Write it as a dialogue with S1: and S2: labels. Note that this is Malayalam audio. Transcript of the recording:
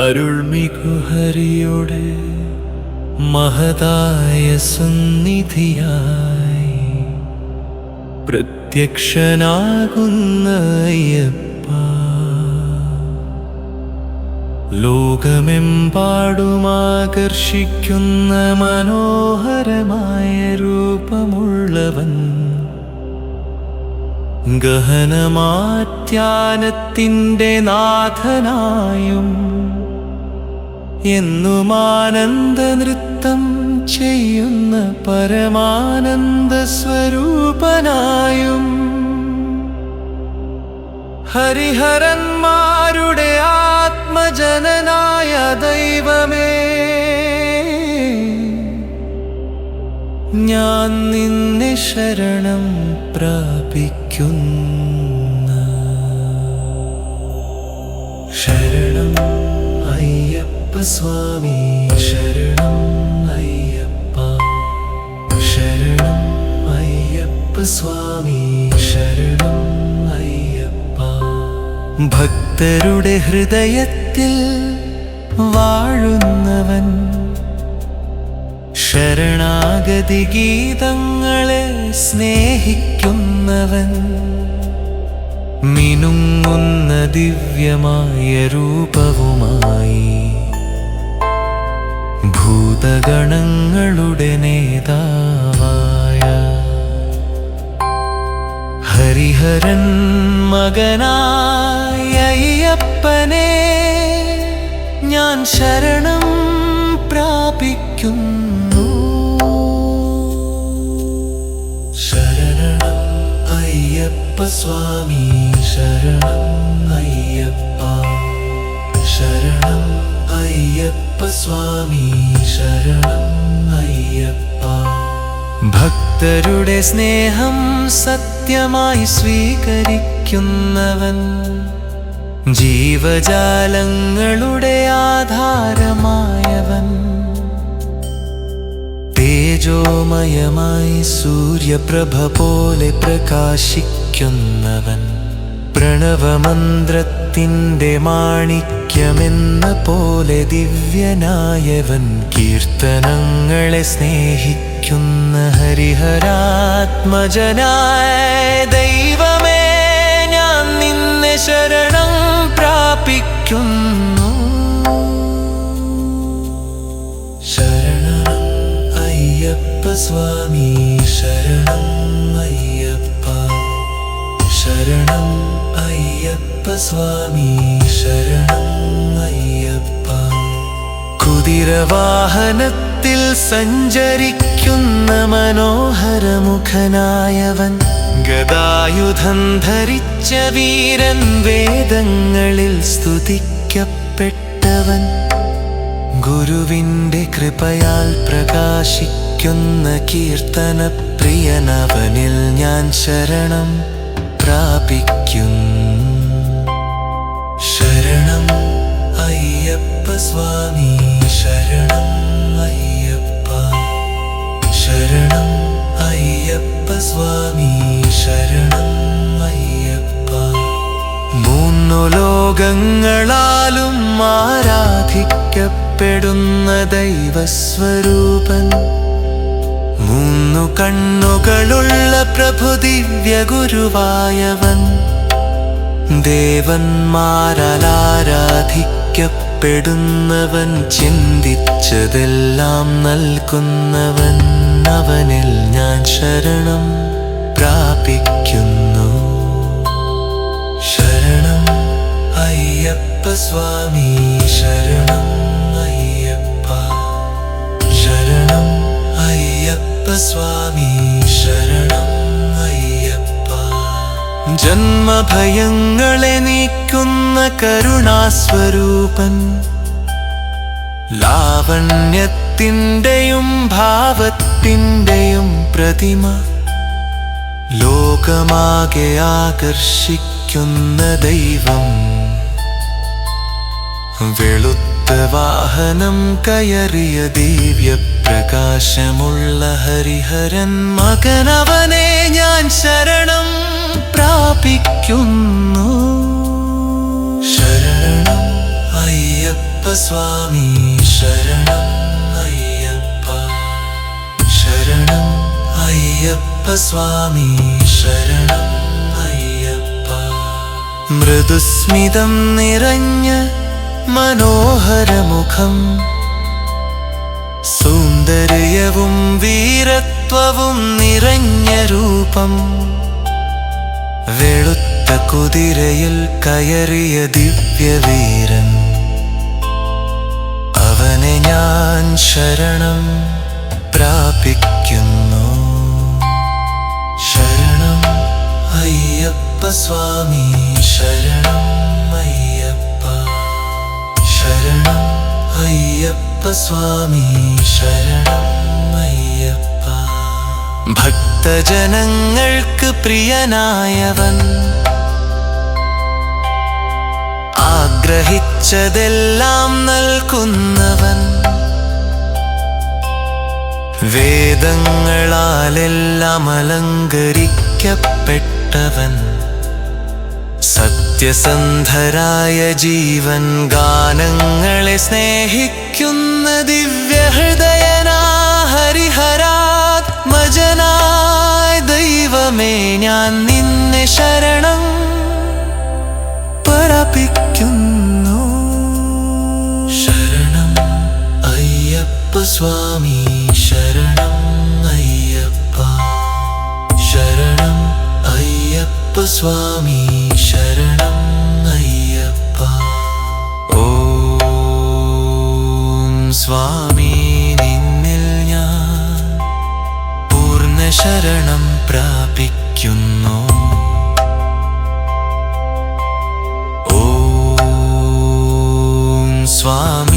S1: അരുൾമികു ഹരിയുടെ മഹതായ സന്നിധിയായി പ്രത്യക്ഷനാകുന്ന അയ്യപ്പ, ലോകമെമ്പാടും ആകർഷിക്കുന്ന മനോഹരമായ രൂപമുള്ളവൻ, ഗഹനമാധ്യാനത്തിൻ്റെ നാഥനായും എന്നും ആനന്ദ നൃത്തം ചെയ്യുന്ന പരമാനന്ദ സ്വരൂപനായും, ഹരിഹരന്മാരുടെ ആത്മജനനായ ദൈവമേ, ഞാൻ നിന്നെ ശരണം പ്രാപിക്കുന്നു. ശരണം അയ്യപ്പ സ്വാമി, ശരണം അയ്യപ്പ, ശരണം അയ്യപ്പ സ്വാമി, ശരണം അയ്യപ്പ. ഭക്തരുടെ ഹൃദയത്തിൽ വാഴുന്നവൻ, ശരണാഗതി ഗീതങ്ങളെ സ്നേഹിക്കുന്നവൻ, മിനുങ്ങുന്ന ദിവ്യമായ രൂപവുമായി ഭൂതഗണങ്ങളുടെ നേതാവായ ഹരിഹരൻ മകനായ അയ്യപ്പനെ ഞാൻ ശരണം പ്രാപിക്കുന്നു. ശരണം അയ്യപ്പ സ്വാമി, ശരണം അയ്യപ്പ, ശരണം അയ്യപ്പ സ്വാമി, ശരണം അയ്യപ്പ. ഭക്തരുടെ സ്നേഹം സത്യമായി സ്വീകരിക്കുന്നവൻ, ജീവജാലങ്ങളുടെ ആധാരമായവൻ, തേജോമയമായി സൂര്യപ്രഭ പോലെ പ്രകാശിക്കുന്നവൻ, പ്രണവമന്ത്രത്തിൻ്റെ മാണിക്യമെന്ന പോലെ ദിവ്യനായവൻ, കീർത്തനങ്ങളെ സ്നേഹിക്കുന്ന ഹരിഹരാത്മജനായ ദൈവമേ, ഞാൻ നിന്നെ ശരണം പ്രാപിക്കുന്നു. ശരണം അയ്യപ്പ സ്വാമി, ശരണം അയ്യപ്പ, ശരണം അയ്യപ്പ സ്വാമി, ശരണം അയ്യപ്പ. കുതിരവാഹനത്തിൽ സഞ്ചരിക്കുന്ന മനോഹരമുഖനായവൻ, ഗദായുധം ധരിച്ച വീരൻ, വേദങ്ങളിൽ സ്തുതിക്കപ്പെട്ടവൻ, ഗുരുവിൻ്റെ കൃപയാൽ പ്രകാശിക്കുന്ന കീർത്തനപ്രിയനവനിൽ ഞാൻ ശരണം പ്രാപിക്കുന്നു. ശരണം അയ്യപ്പ സ്വാമി, ശരണം അയ്യപ്പ, ശരണം അയ്യപ്പ സ്വാമി, ശരണം അയ്യപ്പ. മൂന്നു ലോകങ്ങളാലും ആരാധിക്കപ്പെടുന്ന ദൈവസ്വരൂപൻ, മൂന്നു കണ്ണുകളുള്ള പ്രഭു ദിവ്യ ഗുരുവായവൻ, ദേവന്മാരാൽ ആരാധിക്കപ്പെടുന്നവൻ, ചിന്തിച്ചതെല്ലാം നൽകുന്നവൻ, അവനിൽ ഞാൻ ശരണം പ്രാപിക്കുന്നു. ശരണം അയ്യപ്പ സ്വാമി, ശരണം അയ്യപ്പ, ശരണം അയ്യപ്പ സ്വാമി, ശരണം അയ്യപ്പ. ജന്മഭയങ്ങളെ നീക്കുന്ന കരുണാസ്വരൂപൻ, ലാവണ്യത്തിൻ്റെയും ഭാവത്തിൻ്റെയും പ്രതിമ, ലോകമാകെ ആകർഷിക്കുന്ന ദൈവം, വെളുത്ത ഗരുഡവാഹനം കയറിയ ദിവ്യപ്രകാശമുള്ള ഹരിഹരൻ മകനവനെ ഞാൻ ശരണം പ്രാപിക്കുന്നു. ശരണം അയ്യപ്പ സ്വാമി ശരണം അയ്യപ്പ. ശരണം അയ്യപ്പ സ്വാമി ശരണം അയ്യപ്പ. മൃദുസ്മിതം നിറഞ്ഞ മനോഹരമുഖം, സൗന്ദര്യവും വീരത്വവും നിറഞ്ഞ രൂപം, വെളുത്ത കുതിരയിൽ കയറിയ ദിവ്യവീരൻ, അവനെ ഞാൻ ശരണം പ്രാപിക്കുന്നു. ശരണം അയ്യപ്പ സ്വാമി ശരണം അയ്യപ്പ. ശരണം അയ്യപ്പ സ്വാമി ശരണം അയ്യപ്പ. ഭക്തജനങ്ങൾക്ക് പ്രിയനായവൻ, ആഗ്രഹിച്ചതെല്ലാം നൽകുന്നവൻ, വേദങ്ങളാലെല്ലാം അലങ്കരിക്കപ്പെട്ടവൻ, സത്യസന്ധരായ ജീവൻ ഗാനങ്ങളെ സ്നേഹിക്കുന്ന ദിവ്യഹൃദയനാ ഹരിഹരാത്മജനായ ദൈവമേ, ഞാൻ നിന്നെ ശരണം പ്രാപിക്കുന്നു. ശരണം അയ്യപ്പ സ്വാമി ശരണം അയ്യപ്പ. ശരണം അയ്യപ്പ സ്വാമി ശരണം അയ്യപ്പ. ഓം സ്വാമി നിന്നിൽ ഞാൻ പൂർണ്ണ ശരണം പ്രാപിക്കുന്നു. ഓം സ്വാമി